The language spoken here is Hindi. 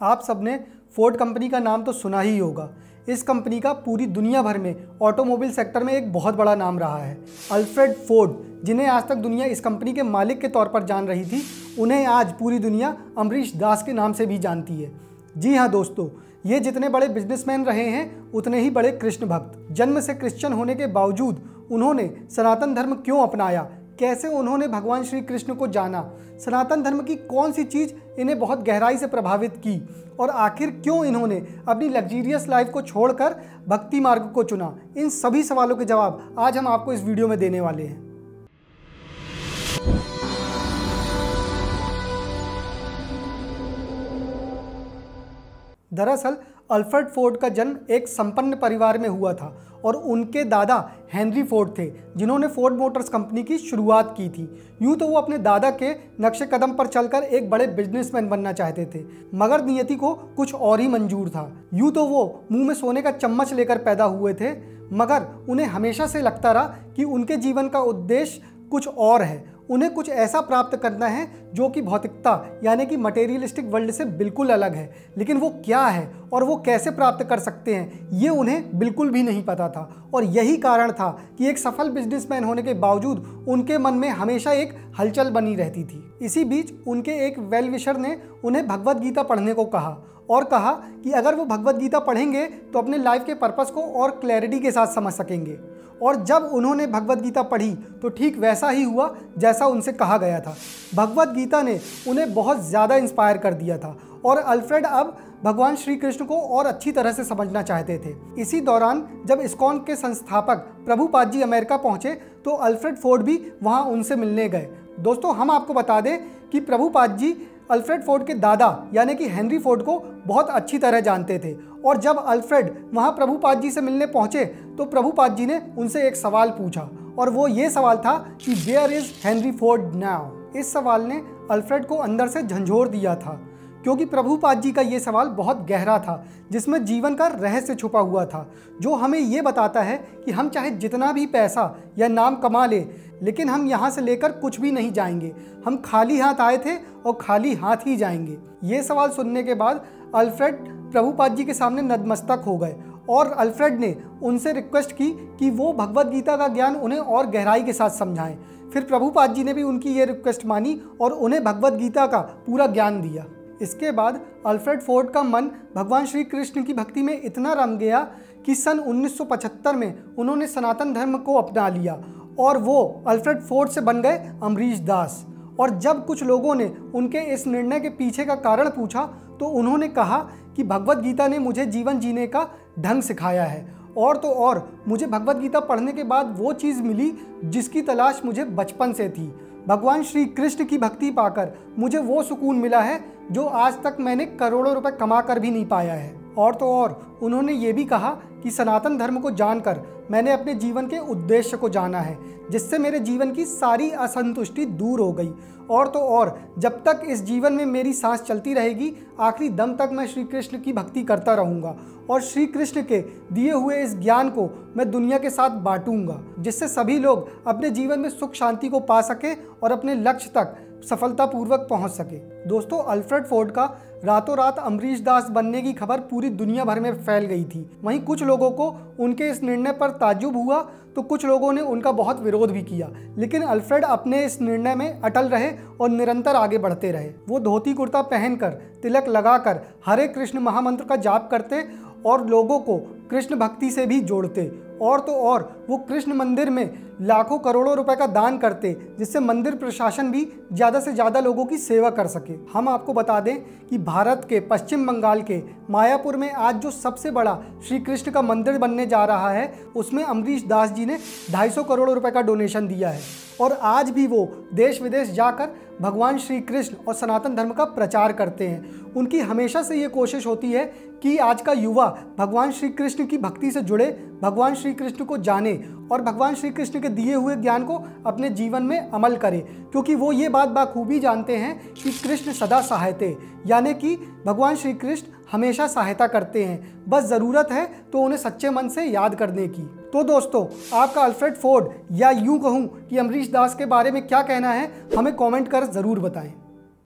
आप सबने फोर्ड कंपनी का नाम तो सुना ही होगा। इस कंपनी का पूरी दुनिया भर में ऑटोमोबाइल सेक्टर में एक बहुत बड़ा नाम रहा है। अल्फ्रेड फोर्ड, जिन्हें आज तक दुनिया इस कंपनी के मालिक के तौर पर जान रही थी, उन्हें आज पूरी दुनिया अमरीश दास के नाम से भी जानती है। जी हाँ दोस्तों, ये जितने बड़े बिजनेसमैन रहे हैं उतने ही बड़े कृष्ण भक्त। जन्म से क्रिश्चियन होने के बावजूद उन्होंने सनातन धर्म क्यों अपनाया, कैसे उन्होंने भगवान श्री कृष्ण को जाना, सनातन धर्म की कौन सी चीज़ इन्हें बहुत गहराई से प्रभावित की और आखिर क्यों इन्होंने अपनी लग्जीरियस लाइफ को छोड़कर भक्ति मार्ग को चुना, इन सभी सवालों के जवाब आज हम आपको इस वीडियो में देने वाले हैं। दरअसल अल्फ्रेड फोर्ड का जन्म एक संपन्न परिवार में हुआ था और उनके दादा हेनरी फोर्ड थे, जिन्होंने फोर्ड मोटर्स कंपनी की शुरुआत की थी। यूँ तो वो अपने दादा के नक्शे कदम पर चलकर एक बड़े बिजनेसमैन बनना चाहते थे, मगर नियति को कुछ और ही मंजूर था। यूँ तो वो मुंह में सोने का चम्मच लेकर पैदा हुए थे, मगर उन्हें हमेशा से लगता रहा कि उनके जीवन का उद्देश्य कुछ और है। उन्हें कुछ ऐसा प्राप्त करना है जो कि भौतिकता यानी कि मटेरियलिस्टिक वर्ल्ड से बिल्कुल अलग है, लेकिन वो क्या है और वो कैसे प्राप्त कर सकते हैं ये उन्हें बिल्कुल भी नहीं पता था। और यही कारण था कि एक सफल बिजनेसमैन होने के बावजूद उनके मन में हमेशा एक हलचल बनी रहती थी। इसी बीच उनके एक वेल विशर ने उन्हें भगवद गीता पढ़ने को कहा और कहा कि अगर वो भगवद गीता पढ़ेंगे तो अपने लाइफ के पर्पस को और क्लैरिटी के साथ समझ सकेंगे। और जब उन्होंने भगवद गीता पढ़ी तो ठीक वैसा ही हुआ जैसा उनसे कहा गया था। भगवद गीता ने उन्हें बहुत ज़्यादा इंस्पायर कर दिया था और अल्फ्रेड अब भगवान श्री कृष्ण को और अच्छी तरह से समझना चाहते थे। इसी दौरान जब इस्कॉन के संस्थापक प्रभुपाद जी अमेरिका पहुंचे तो अल्फ्रेड फोर्ड भी वहां उनसे मिलने गए। दोस्तों, हम आपको बता दें कि प्रभुपाद जी अल्फ्रेड फोर्ड के दादा यानी कि हेनरी फोर्ड को बहुत अच्छी तरह जानते थे और जब अल्फ्रेड वहां प्रभुपाद जी से मिलने पहुंचे तो प्रभुपाद जी ने उनसे एक सवाल पूछा और वो ये सवाल था कि where is Henry Ford now. इस सवाल ने अल्फ्रेड को अंदर से झंझोर दिया था, क्योंकि प्रभुपाद जी का ये सवाल बहुत गहरा था, जिसमें जीवन का रहस्य छुपा हुआ था, जो हमें ये बताता है कि हम चाहे जितना भी पैसा या नाम कमा ले, लेकिन हम यहाँ से लेकर कुछ भी नहीं जाएंगे। हम खाली हाथ आए थे और खाली हाथ ही जाएंगे। ये सवाल सुनने के बाद अल्फ्रेड प्रभुपाद जी के सामने नतमस्तक हो गए और अल्फ्रेड ने उनसे रिक्वेस्ट की कि वो भगवद गीता का ज्ञान उन्हें और गहराई के साथ समझाएं। फिर प्रभुपाद जी ने भी उनकी ये रिक्वेस्ट मानी और उन्हें भगवद गीता का पूरा ज्ञान दिया। इसके बाद अल्फ्रेड फोर्ड का मन भगवान श्री कृष्ण की भक्ति में इतना रम गया कि सन 1975 में उन्होंने सनातन धर्म को अपना लिया और वो अल्फ्रेड फोर्ड से बन गए अमरीश दास। और जब कुछ लोगों ने उनके इस निर्णय के पीछे का कारण पूछा तो उन्होंने कहा कि भगवद गीता ने मुझे जीवन जीने का ढंग सिखाया है और तो और मुझे भगवद गीता पढ़ने के बाद वो चीज़ मिली जिसकी तलाश मुझे बचपन से थी। भगवान श्री कृष्ण की भक्ति पाकर मुझे वो सुकून मिला है जो आज तक मैंने करोड़ों रुपए कमा कर भी नहीं पाया है। और तो और उन्होंने ये भी कहा कि सनातन धर्म को जानकर मैंने अपने जीवन के उद्देश्य को जाना है, जिससे मेरे जीवन की सारी असंतुष्टि दूर हो गई। और तो और जब तक इस जीवन में मेरी सांस चलती रहेगी, आखिरी दम तक मैं श्री कृष्ण की भक्ति करता रहूँगा और श्री कृष्ण के दिए हुए इस ज्ञान को मैं दुनिया के साथ बांटूंगा, जिससे सभी लोग अपने जीवन में सुख शांति को पा सके और अपने लक्ष्य तक सफलतापूर्वक पहुंच सके। दोस्तों, अल्फ्रेड फोर्ड का रातों रात अमरीश दास बनने की खबर पूरी दुनिया भर में फैल गई थी। वहीं कुछ लोगों को उनके इस निर्णय पर ताज्जुब हुआ तो कुछ लोगों ने उनका बहुत विरोध भी किया, लेकिन अल्फ्रेड अपने इस निर्णय में अटल रहे और निरंतर आगे बढ़ते रहे। वो धोती कुर्ता पहनकर, तिलक लगाकर हरे कृष्ण महामंत्र का जाप करते और लोगों को कृष्ण भक्ति से भी जोड़ते। और तो और वो कृष्ण मंदिर में लाखों करोड़ों रुपए का दान करते, जिससे मंदिर प्रशासन भी ज़्यादा से ज़्यादा लोगों की सेवा कर सके। हम आपको बता दें कि भारत के पश्चिम बंगाल के मायापुर में आज जो सबसे बड़ा श्री कृष्ण का मंदिर बनने जा रहा है, उसमें अमरीश दास जी ने 250 करोड़ रुपए का डोनेशन दिया है और आज भी वो देश विदेश जाकर भगवान श्री कृष्ण और सनातन धर्म का प्रचार करते हैं। उनकी हमेशा से ये कोशिश होती है कि आज का युवा भगवान श्री कृष्ण की भक्ति से जुड़े, भगवान श्री कृष्ण को जाने और भगवान श्री कृष्ण के दिए हुए ज्ञान को अपने जीवन में अमल करे, क्योंकि वो ये बात बाखूबी जानते हैं कि कृष्ण सदा सहायते, यानी कि भगवान श्री कृष्ण हमेशा सहायता करते हैं, बस ज़रूरत है तो उन्हें सच्चे मन से याद करने की। तो दोस्तों, आपका अल्फ्रेड फोर्ड या यूँ कहूँ कि अमरीश दास के बारे में क्या कहना है, हमें कमेंट कर ज़रूर बताएं।